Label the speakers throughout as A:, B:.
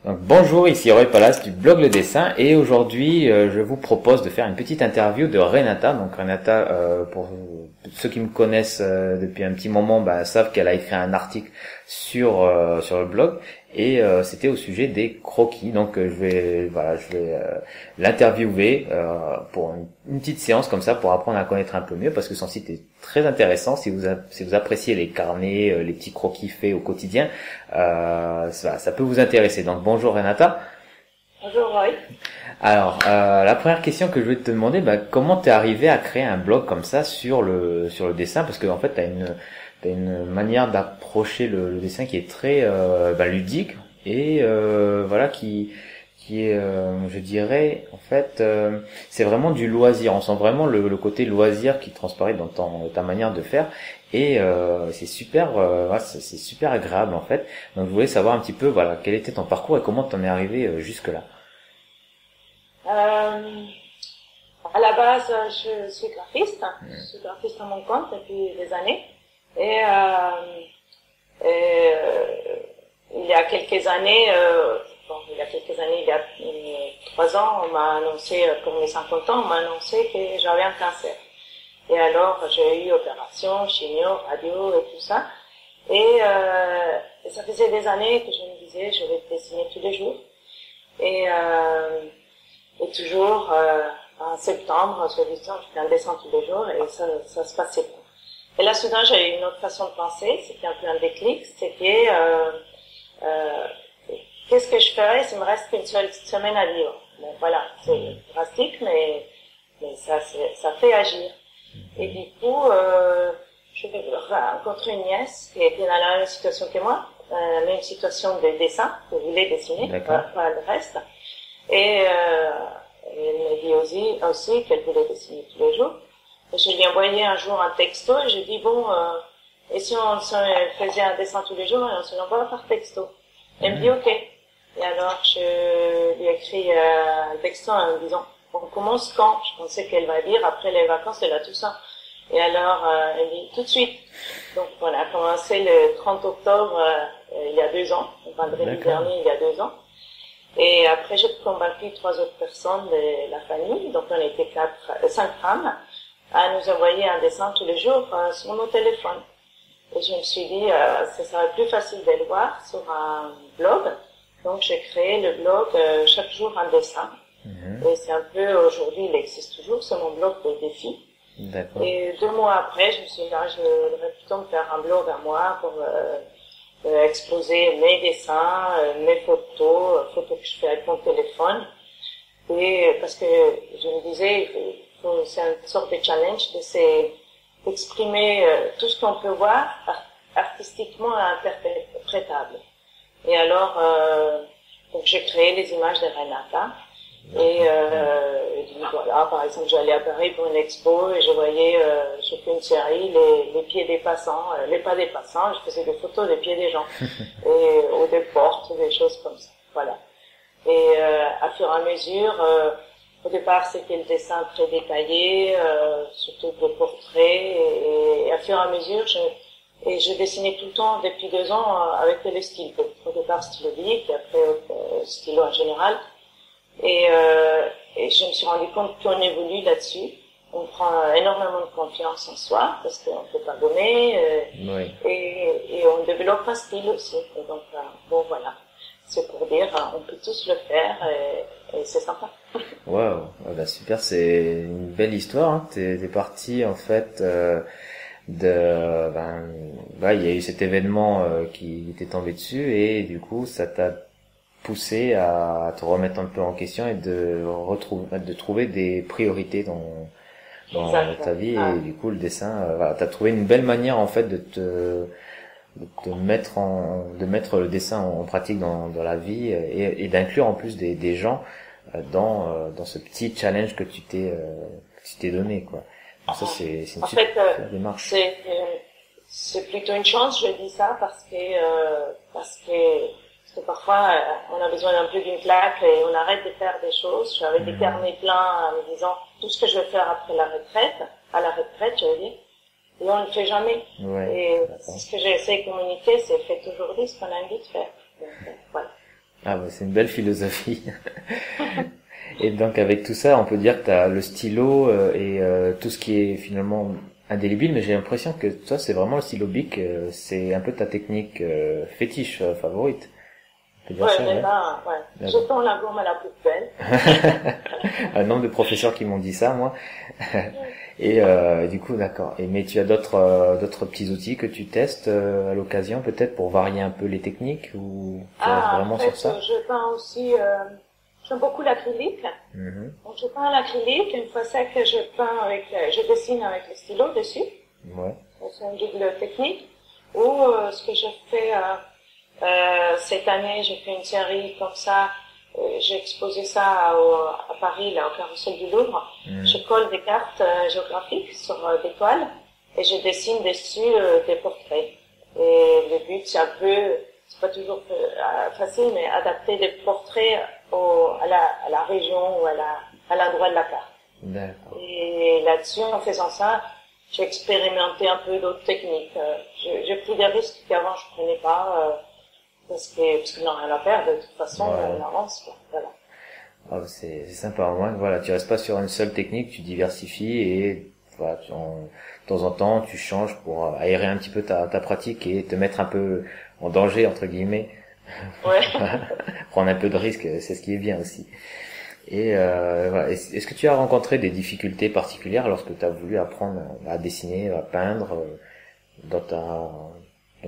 A: Donc, bonjour, ici Roy Palace du blog Le Dessin et aujourd'hui je vous propose de faire une petite interview de Renata. Donc Renata, pour ceux qui me connaissent depuis un petit moment, savent qu'elle a écrit un article sur le blog et c'était au sujet des croquis. Donc je vais l'interviewer pour une petite séance comme ça pour apprendre à connaître un peu mieux parce que son site est très intéressant. Si vous appréciez les carnets, les petits croquis faits au quotidien, ça peut vous intéresser. Donc bonjour Renata.
B: Bonjour Roy.
A: Alors la première question que je vais te demander, comment t'es arrivé à créer un blog comme ça sur le dessin, parce que en fait t'as une manière d'approcher le dessin qui est très ludique et qui est je dirais en fait c'est vraiment du loisir. On sent vraiment le côté loisir qui transparaît dans ta manière de faire et c'est super c'est super agréable en fait. Donc je voulais savoir un petit peu quel était ton parcours et comment t'en es arrivé jusque là.
B: À la base, je suis graphiste. Je suis graphiste à mon compte depuis des années. Et il y a quelques années, il y a 3 ans, on m'a annoncé, pour mes 50 ans, on m'a annoncé que j'avais un cancer. Et alors, j'ai eu opération, chimio, radio et tout ça. Et ça faisait des années que je me disais, je vais dessiner tous les jours. Et toujours, en septembre, je disais, je fais un dessin tous les jours et ça se passait bien. Et là, soudain, j'ai eu une autre façon de penser. C'était un peu un déclic. C'était, qu'est-ce que je ferais s'il me reste qu'une seule semaine à vivre? Bon, voilà, c'est drastique, mais ça fait agir. Et du coup, je rencontré une nièce qui était dans la même situation que moi, la même situation de dessin, que je voulais dessiner, pas le reste. Et elle m'a dit aussi qu'elle voulait dessiner tous les jours. Et je lui ai envoyé un jour un texto et j'ai dit et si on faisait un dessin tous les jours et on se l'envoie par texto? Elle me dit ok. Et alors je lui ai écrit un texto en me disant on commence quand? Je pensais qu'elle va dire après les vacances et là tout ça. Et alors elle dit tout de suite. Donc on a commencé le 30 octobre il y a 2 ans, le vendredi dernier il y a 2 ans. Et après, j'ai convaincu 3 autres personnes de la famille, donc on était 5 femmes, à nous envoyer un dessin tous les jours sur nos téléphones. Et je me suis dit, ça serait plus facile de le voir sur un blog. Donc j'ai créé le blog chaque jour un dessin. Et c'est un peu, aujourd'hui, il existe toujours, c'est mon blog de défis.
A: D'accord.
B: Et 2 mois après, je me suis dit, je devrais plutôt me faire un blog à moi pour exposer mes dessins, mes photos que je fais avec mon téléphone. Et parce que je me disais, c'est une sorte de challenge d'exprimer tout ce qu'on peut voir artistiquement interprétable. Et alors, donc j'ai créé les images de Renata. Et voilà, par exemple, j'allais à Paris pour une expo et je voyais, j'ai fait une série, les pieds des passants, les pas des passants, je faisais des photos des pieds des gens, ou des portes, des choses comme ça, voilà. Et à fur et à mesure, au départ c'était le dessin très détaillé, surtout des portraits, et à fur et à mesure, je dessinais tout le temps depuis 2 ans avec le stylo. Au départ stylo bic, et après stylo en général. Et je me suis rendu compte qu'on évolue là-dessus. On prend énormément de confiance en soi parce qu'on ne peut pas gommer et on développe un style aussi. Et donc voilà, c'est pour dire on peut tous le faire et c'est sympa.
A: Waouh, super, c'est une belle histoire. Hein. T'es parti en fait il y a eu cet événement qui t'est tombé dessus et du coup ça t'a poussé à te remettre un peu en question et de trouver des priorités dans ta vie et du coup le dessin t'as trouvé une belle manière en fait de mettre le dessin en pratique dans la vie et d'inclure en plus des gens dans ce petit challenge que tu t'es donné quoi. Donc ça c'est une super démarche.
B: C'est plutôt une chance, je dis ça parce que parfois, on a besoin d'un peu d'une claque et on arrête de faire des choses. J'avais des carnets pleins en me disant tout ce que je vais faire après la retraite, je veux dire, et on ne le fait jamais. Et ce que j'essaie de communiquer, c'est faites aujourd'hui ce qu'on a envie de faire. Donc, voilà.
A: Ah bah, c'est une belle philosophie. Et donc avec tout ça, on peut dire que tu as le stylo et tout ce qui est finalement indélébile, mais j'ai l'impression que toi, c'est vraiment le stylo Bic, c'est un peu ta technique fétiche favorite. On peut dire ça,
B: mais
A: ouais.
B: ben, ouais. Jetons la gomme à la poubelle.
A: Un nombre de professeurs qui m'ont dit ça, moi. Et du coup, d'accord. Et mais tu as d'autres petits outils que tu testes à l'occasion, peut-être pour varier un peu les techniques, ou tu restes vraiment
B: En fait,
A: sur ça?
B: je peins aussi, j'aime beaucoup l'acrylique.
A: Mhm.
B: Donc, je peins à l'acrylique. Une fois sec, je dessine avec le stylo dessus.
A: Ouais.
B: C'est une double technique. Ou, ce que je fais, cette année, j'ai fait une série comme ça. J'ai exposé ça à Paris, là, au Carrousel du Louvre.
A: Mhm.
B: Je colle des cartes géographiques sur des toiles et je dessine dessus des portraits. Et le but, c'est pas toujours facile, mais adapter des portraits à la région ou à l'endroit de la carte.
A: D'accord.
B: Et là-dessus, en faisant ça, j'ai expérimenté un peu d'autres techniques. J'ai pris des risques qu'avant je prenais pas. Parce qu'ils n'ont rien à faire, de toute façon,
A: Ouais.
B: on avance, quoi. Voilà.
A: Ah, c'est sympa. Au moins, voilà, tu restes pas sur une seule technique, tu diversifies et voilà, de temps en temps, tu changes pour aérer un petit peu ta pratique et te mettre un peu en danger, entre guillemets.
B: Ouais.
A: Prendre un peu de risque, c'est ce qui est bien aussi. Et voilà. Est-ce que tu as rencontré des difficultés particulières lorsque tu as voulu apprendre à dessiner, à peindre dans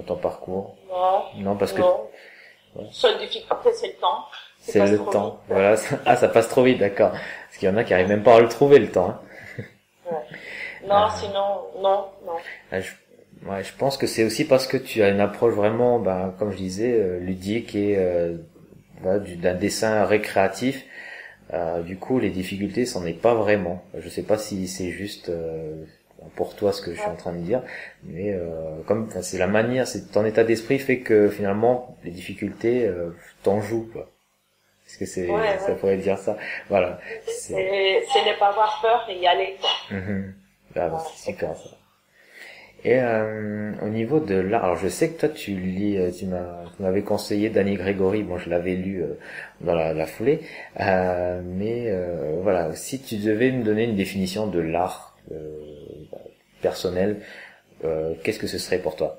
A: ton parcours?
B: Non.
A: Non, parce que
B: Non.
A: ouais.
B: Seule difficulté, c'est le temps.
A: C'est
B: passe
A: le
B: trop
A: temps.
B: vite.
A: Voilà. Ah, ça passe trop vite, d'accord. Parce qu'il y en a qui arrivent même pas à le trouver, le temps, hein.
B: Ouais. Non, sinon, non.
A: Ah, ouais, je pense que c'est aussi parce que tu as une approche vraiment, ben, comme je disais, ludique et voilà, d'un dessin récréatif. Du coup, les difficultés, c'en est pas vraiment. Je sais pas si c'est juste pour toi ce que je suis en train de dire, mais comme enfin, c'est la manière, c'est ton état d'esprit fait que finalement les difficultés t'en jouent, quoi. Est-ce que ça pourrait dire ça? Voilà.
B: C'est ne pas avoir peur et y aller, quoi.
A: Mhm. Ah, bah, c'est super ça. Et au niveau de l'art, alors je sais que toi tu lis, tu m'avais conseillé Danny Gregory, bon je l'avais lu dans la foulée, mais voilà, si tu devais me donner une définition de l'art personnel, qu'est-ce que ce serait pour toi?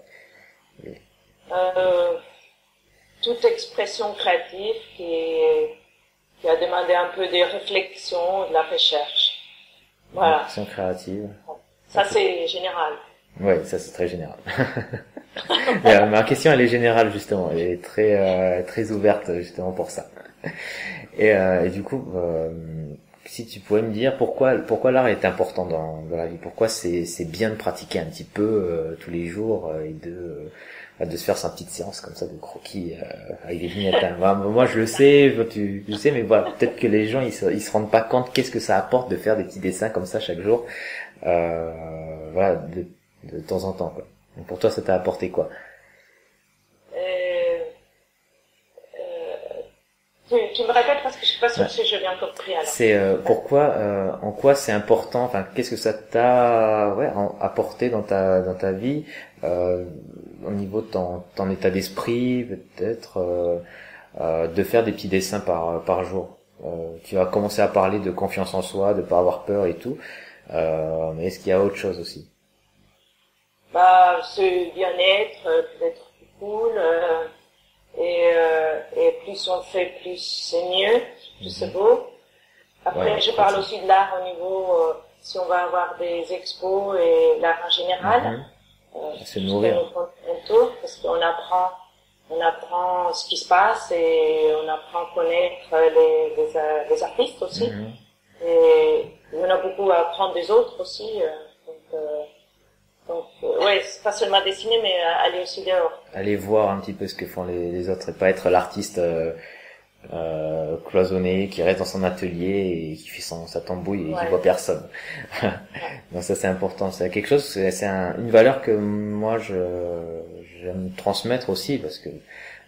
B: Toute expression créative qui a demandé un peu de réflexion, de la recherche. Voilà.
A: Action créative.
B: Ça, c'est général.
A: Ouais, ça c'est très général. Mais, ma question elle est générale justement, elle est très ouverte justement pour ça. Et du coup, si tu pouvais me dire pourquoi l'art est important dans la vie, pourquoi c'est bien de pratiquer un petit peu tous les jours et de se faire sa petite séance comme ça de croquis avec des vignettes. Hein. Bah, moi je le sais, tu le sais, mais voilà, peut-être que les gens ils se rendent pas compte qu'est-ce que ça apporte de faire des petits dessins comme ça chaque jour. Voilà, de temps en temps, quoi. Donc pour toi, ça t'a apporté quoi?
B: Tu me répètes parce que je suis pas sûre que j'ai bien compris alors.
A: C'est en quoi c'est important, enfin qu'est-ce que ça t'a apporté dans ta vie au niveau de ton état d'esprit, peut-être de faire des petits dessins par jour. Tu as commencé à parler de confiance en soi, de pas avoir peur et tout, mais est-ce qu'il y a autre chose aussi?
B: Bah, c'est bien-être, peut-être plus cool, et plus on fait, plus c'est mieux, plus c'est beau. Après,
A: Ouais,
B: je parle aussi de l'art au niveau, si on va avoir des expos et l'art en général.
A: Se nourrir.
B: Autour, parce qu'on apprend ce qui se passe et on apprend à connaître les artistes aussi. Et on a beaucoup à apprendre des autres aussi. Donc, ouais, c'est pas seulement dessiner, mais aller aussi dehors.
A: Aller voir un petit peu ce que font les autres et pas être l'artiste cloisonné qui reste dans son atelier et qui fait sa tambouille et qui voit personne. Donc ça c'est important, c'est quelque chose, c'est une valeur que moi j'aime transmettre aussi parce que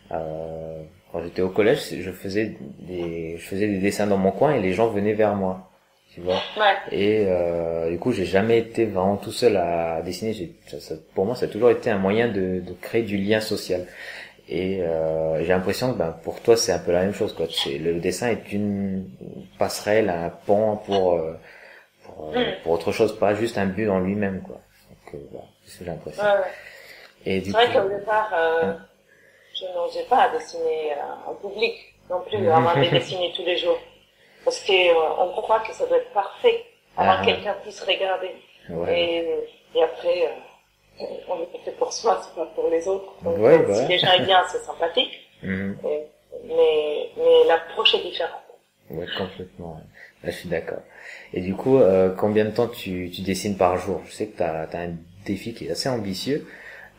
A: quand j'étais au collège, je faisais des dessins dans mon coin et les gens venaient vers moi. Tu vois.
B: Ouais.
A: Et du coup, j'ai jamais été vraiment tout seul à dessiner. Pour moi, ça a toujours été un moyen de créer du lien social. Et j'ai l'impression que pour toi c'est un peu la même chose quoi. C'est le dessin est une passerelle, un pont pour autre chose, pas juste un but en lui-même quoi. Donc voilà, c'est ce que j'ai l'impression.
B: Ouais, ouais.
A: Et du
B: C'est vrai
A: coup,
B: qu'au départ, je n'osais pas dessiner en public non plus, avant de dessiner tous les jours. Parce qu'on croit que ça doit être parfait avant que quelqu'un puisse regarder.
A: ouais.
B: Et après, on est fait pour soi, c'est pas pour les autres. Donc,
A: Ouais,
B: si les gens aiment bien, c'est sympathique. Mais l'approche est différente.
A: Ouais, complètement. Ouais. Là, je suis d'accord. Et du coup, combien de temps tu dessines par jour? Je sais que t'as un défi qui est assez ambitieux.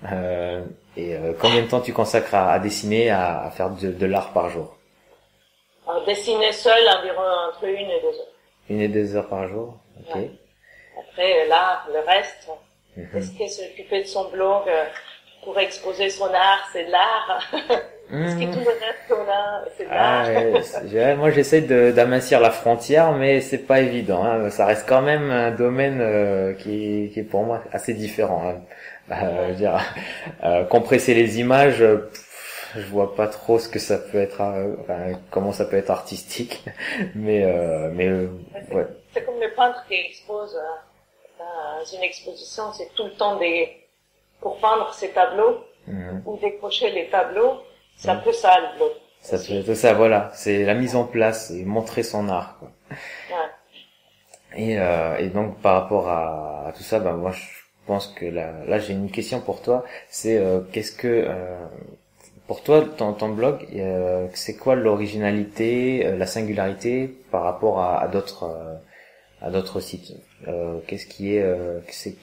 A: Combien de temps tu consacres à dessiner, à faire de l'art par jour?
B: Alors, dessiner seul, environ entre 1 et 2 heures.
A: 1 et 2 heures par jour? Ok.
B: Ouais. Après, l'art, le reste, est-ce que s'occuper de son blog pour exposer son art, c'est de l'art? Est-ce que tout le reste qu'on a, c'est de l'art?
A: Moi, j'essaie d'amincir la frontière, mais c'est pas évident. Hein. Ça reste quand même un domaine qui est pour moi assez différent. Hein. Je veux dire, compresser les images, je vois pas trop ce que ça peut être, comment ça peut être artistique. Ouais.
B: C'est comme le peintre qui expose dans une exposition, c'est tout le temps pour peindre ses tableaux ou décrocher les tableaux. C'est un peu ça le blog.
A: Ça peut être ça, voilà. C'est la mise en place et montrer son art, quoi.
B: Ouais.
A: Et donc par rapport à tout ça, moi je pense que là j'ai une question pour toi. C'est qu'est-ce que pour toi ton blog, c'est quoi l'originalité, la singularité par rapport à d'autres sites? Qu'est-ce qui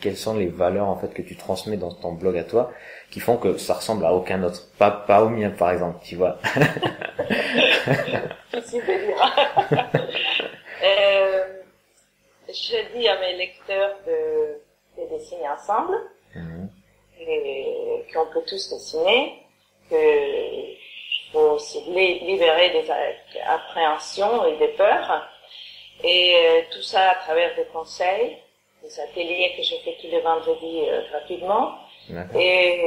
A: quelles sont les valeurs en fait que tu transmets dans ton blog à toi qui font que ça ressemble à aucun autre, pas au mien par exemple, tu vois?
B: Difficile de dire. Je dis à mes lecteurs de dessiner ensemble et qu'on peut tous dessiner, que faut se libérer des appréhensions et des peurs. Et tout ça à travers des conseils, des ateliers que je fais tous les vendredis gratuitement, et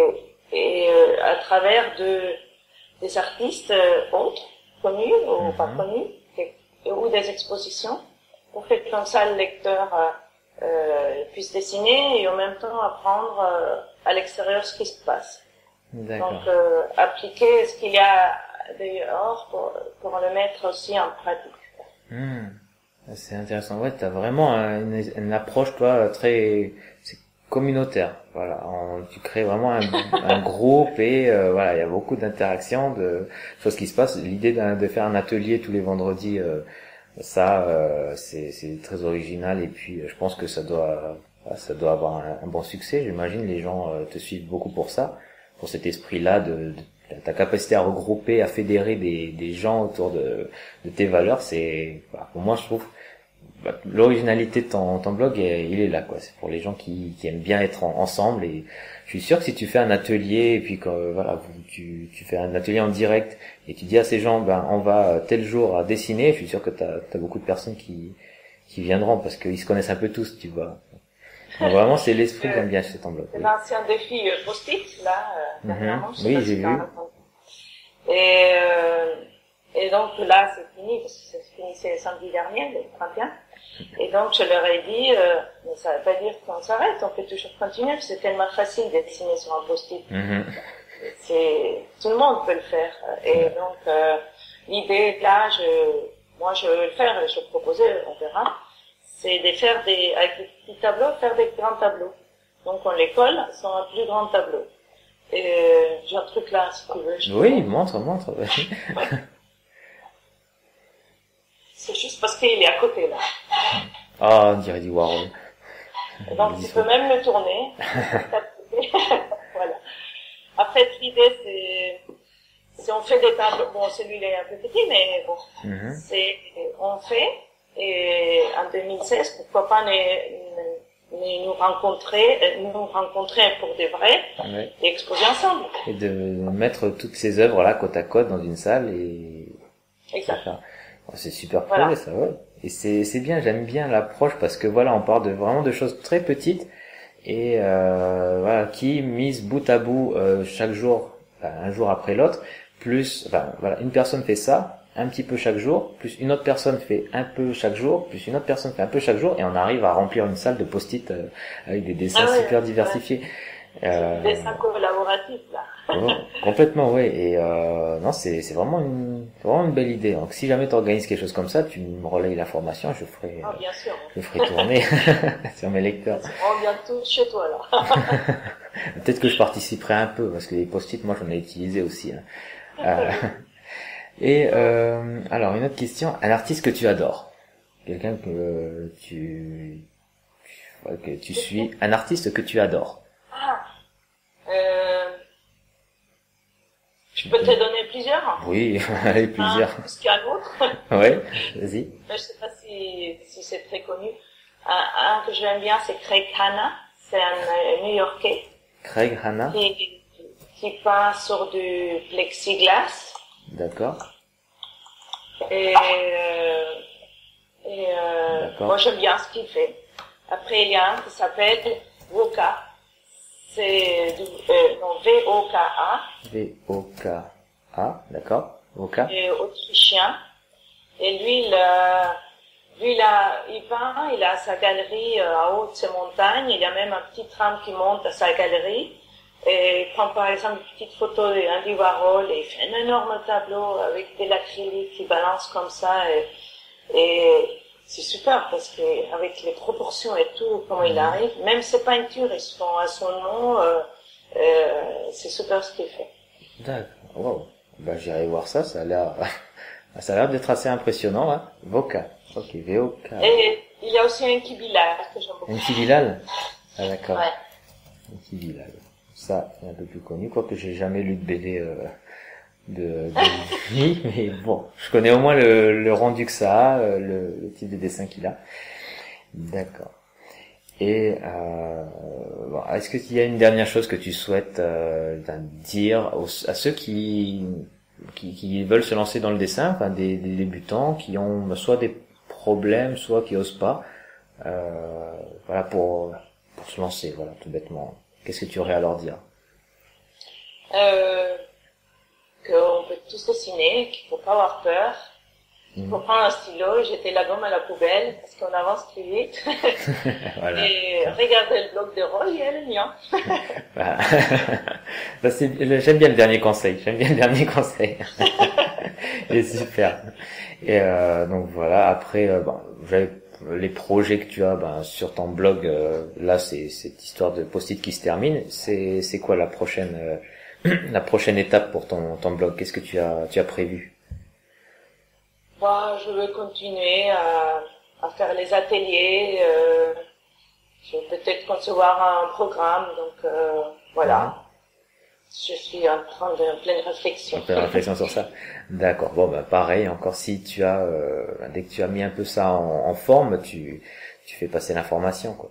B: à travers des artistes autres, connus ou pas connus, ou des expositions, pour que comme ça le lecteur puisse dessiner et en même temps apprendre à l'extérieur ce qui se passe.
A: D'accord.
B: Donc appliquer ce qu'il y a dehors pour le mettre aussi en pratique.
A: C'est intéressant. Ouais, t'as vraiment une approche, toi, c'est communautaire. Voilà. Tu crées vraiment un groupe et voilà, il y a beaucoup d'interactions, de choses qui se passent. L'idée de faire un atelier tous les vendredis, c'est très original et puis je pense que ça doit avoir un bon succès. J'imagine les gens te suivent beaucoup pour ça, pour cet esprit-là de ta capacité à regrouper, à fédérer des gens autour de tes valeurs. Pour moi je trouve l'originalité de ton blog, il est là quoi. C'est pour les gens qui aiment bien être ensemble et je suis sûr que si tu fais un atelier et puis que tu fais un atelier en direct et tu dis à ces gens on va tel jour à dessiner, je suis sûr que t'as beaucoup de personnes qui viendront parce qu'ils se connaissent un peu tous, tu vois. Donc, vraiment c'est l'esprit que j'aime bien chez ton blog.
B: C'est l'ancien défi post-it là dernièrement,
A: oui, j'ai vu.
B: Et donc là c'est fini parce que ça se finissait samedi dernier, le 31. Et donc je leur ai dit mais ça veut pas dire qu'on s'arrête, on peut toujours continuer, c'est tellement facile de dessiner sur un post-it. Tout le monde peut le faire. Et donc l'idée là, moi je veux le faire, je proposais, on verra, c'est de faire avec des petits tableaux, faire des grands tableaux. Donc on les colle sur un plus grand tableau. Et j'ai un truc là, si tu veux.
A: Oui, montre.
B: C'est juste parce qu'il est à côté là.
A: Ah, on dirait du Warhol.
B: Donc tu peux même le tourner. Voilà. Après l'idée c'est on fait des tableaux. Bon, celui-là est un peu petit, mais bon, on fait. Et en 2016, pourquoi pas nous rencontrer pour de vrai et exposer ensemble.
A: Et de mettre toutes ces œuvres là côte à côte dans une salle et.
B: Exact.
A: C'est super projet ça, ouais. Et c'est bien, j'aime bien l'approche parce que voilà, on part vraiment de choses très petites et qui mises bout à bout chaque jour un jour après l'autre, plus, enfin, voilà, une personne fait ça, un petit peu chaque jour, plus une autre personne fait un peu chaque jour, plus une autre personne fait un peu chaque jour, et on arrive à remplir une salle de post-it avec des dessins super diversifiés.
B: Des dessins collaboratifs, là.
A: Ouais, complètement, ouais. Et non, c'est vraiment une belle idée. Donc, si jamais tu organises quelque chose comme ça, tu me relayes l'information,
B: Bien sûr.
A: je ferai tourner sur mes lecteurs.
B: On vient tous chez toi, là.
A: Peut-être que je participerai un peu, parce que les post-it, moi, j'en ai utilisé aussi. Alors, une autre question. Un artiste que tu adores. Quelqu'un que que tu suis. Un artiste que tu adores.
B: Je peux te donner plusieurs?
A: Oui, allez, plusieurs.
B: Plus qu'un autre.
A: Ouais, vas-y.
B: Je sais pas si c'est très connu. Un que j'aime bien, c'est Craig Hanna. C'est un New-Yorkais.
A: Craig Hanna.
B: Qui peint sur du plexiglas.
A: D'accord.
B: Moi j'aime bien ce qu'il fait. Après il y a un qui s'appelle Woka. C'est V-O-K-A.
A: V-O-K-A, d'accord. Woka.
B: Et autrichien. Et lui, il peint, il a sa galerie en haut de ces montagnes. Il y a même un petit tram qui monte à sa galerie. Et il prend par exemple une petite photo d'Andy Warhol et il fait un énorme tableau avec de l'acrylique qui balance comme ça. Et c'est super parce que avec les proportions et tout, comment il arrive, même ses peintures, ils se font à son nom, c'est super ce qu'il fait.
A: D'accord. Wow. Bah, j'irai voir ça, ça a l'air d'être assez impressionnant, hein. Voka. Ok, V-O-K.
B: Et il y a aussi un Kibilal que j'aime beaucoup.
A: Un Kibilal? Ah, d'accord.
B: Ouais.
A: Un Kibilal. Ça, c'est un peu plus connu, quoique j'ai jamais lu de BD, de lui, mais bon, je connais au moins le rendu que ça a, le type de dessin qu'il a. D'accord. Et bon, est-ce qu'il y a une dernière chose que tu souhaites dire à ceux qui veulent se lancer dans le dessin, enfin des débutants qui ont soit des problèmes, soit qui osent pas, voilà pour se lancer, voilà tout bêtement. Qu'est-ce que tu aurais à leur dire?
B: Qu'on peut tous dessiner, qu'il faut pas avoir peur, qu'il faut prendre un stylo, jeter la gomme à la poubelle, parce qu'on avance plus vite.
A: Voilà.
B: Et regarder le blog de Roy et le mien.
A: Voilà. J'aime bien le dernier conseil. Il est super. Et donc voilà. Après, les projets que tu as sur ton blog, là c'est cette histoire de post-it qui se termine. C'est quoi la prochaine étape pour ton blog? Qu'est-ce que tu as prévu?
B: Je vais continuer à faire les ateliers. Je vais peut-être concevoir un programme. Donc voilà. Je suis en train de pleine réflexion.
A: Pleine réflexion sur ça. D'accord. Bon, pareil. Encore si tu as, dès que tu as mis un peu ça en forme, tu fais passer l'information, quoi.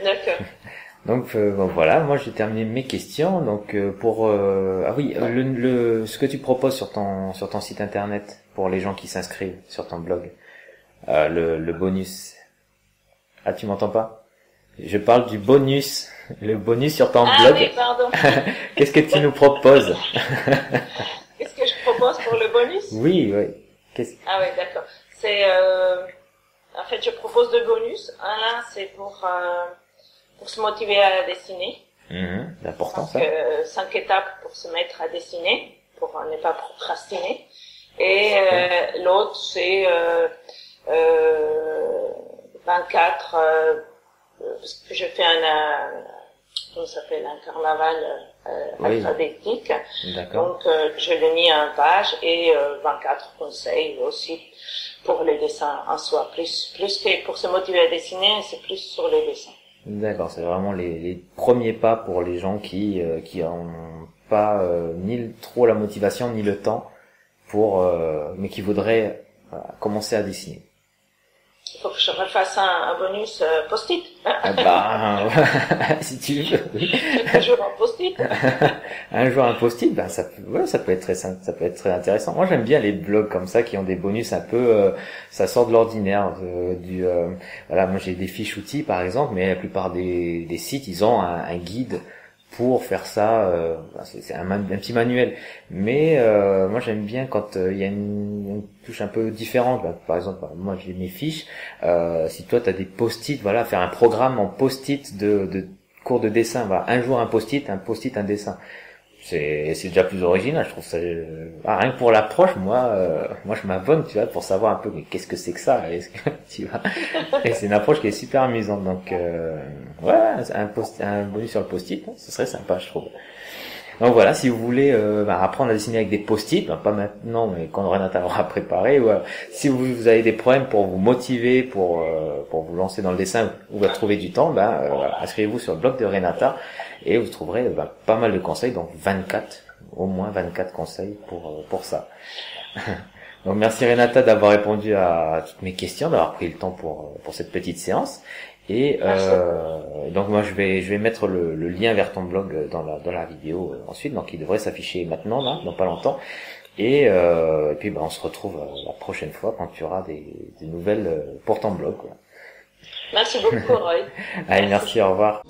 B: D'accord.
A: Donc voilà, moi j'ai terminé mes questions. Donc ce que tu proposes sur ton site internet pour les gens qui s'inscrivent sur ton blog, le bonus. Ah, tu m'entends pas? Je parle du bonus, le bonus sur ton blog.
B: Oui, pardon.
A: Qu'est-ce que tu nous proposes?
B: Qu'est-ce que je propose pour le bonus?
A: Oui.
B: Ah oui, d'accord. C'est en fait je propose deux bonus. Un c'est pour se motiver à dessiner.
A: C'est important ça.
B: 5 étapes pour se mettre à dessiner, pour ne pas procrastiner. Et l'autre c'est 24 parce que je fais comment ça s'appelle, un carnaval alphabétique.
A: D'accord.
B: Donc je l'ai mis en page et 24 conseils aussi pour les dessins en soi. Plus que pour se motiver à dessiner, c'est plus sur les dessins.
A: D'accord, c'est vraiment les premiers pas pour les gens qui ont pas ni trop la motivation ni le temps mais qui voudraient commencer à dessiner.
B: Il faut que je refasse un bonus post-it.
A: Si tu veux. Oui.
B: Un jour un post-it.
A: Un jour un post-it, ça peut être ça peut être très intéressant. Moi j'aime bien les blogs comme ça qui ont des bonus un peu ça sort de l'ordinaire voilà, moi j'ai des fiches outils par exemple, mais la plupart des sites, ils ont un guide pour faire ça. C'est un petit manuel, mais moi j'aime bien quand il y a une touche un peu différente. Par exemple, moi j'ai mes fiches. Si toi t'as des post-it, voilà, faire un programme en post-it de cours de dessin. Voilà, un jour un post-it, un dessin. C'est déjà plus original, je trouve ça. Rien que pour l'approche, moi je m'abonne, tu vois, pour savoir un peu mais qu'est-ce que c'est que ça, tu vois. Et c'est une approche qui est super amusante, donc ouais, un bonus sur le post-it, ce serait sympa, je trouve. Donc voilà, si vous voulez apprendre à dessiner avec des post-it, pas maintenant, mais quand Renata aura préparé, ou si vous avez des problèmes pour vous motiver, pour vous lancer dans le dessin ou à trouver du temps, inscrivez-vous sur le blog de Renata et vous trouverez pas mal de conseils, donc au moins 24 conseils pour ça. Donc merci Renata d'avoir répondu à toutes mes questions, d'avoir pris le temps pour cette petite séance. Et donc moi je vais mettre le lien vers ton blog dans la vidéo ensuite, donc il devrait s'afficher maintenant là, dans pas longtemps. Et puis on se retrouve la prochaine fois quand tu auras des nouvelles pour ton blog, quoi.
B: Merci beaucoup, Roy.
A: Allez, merci, au revoir.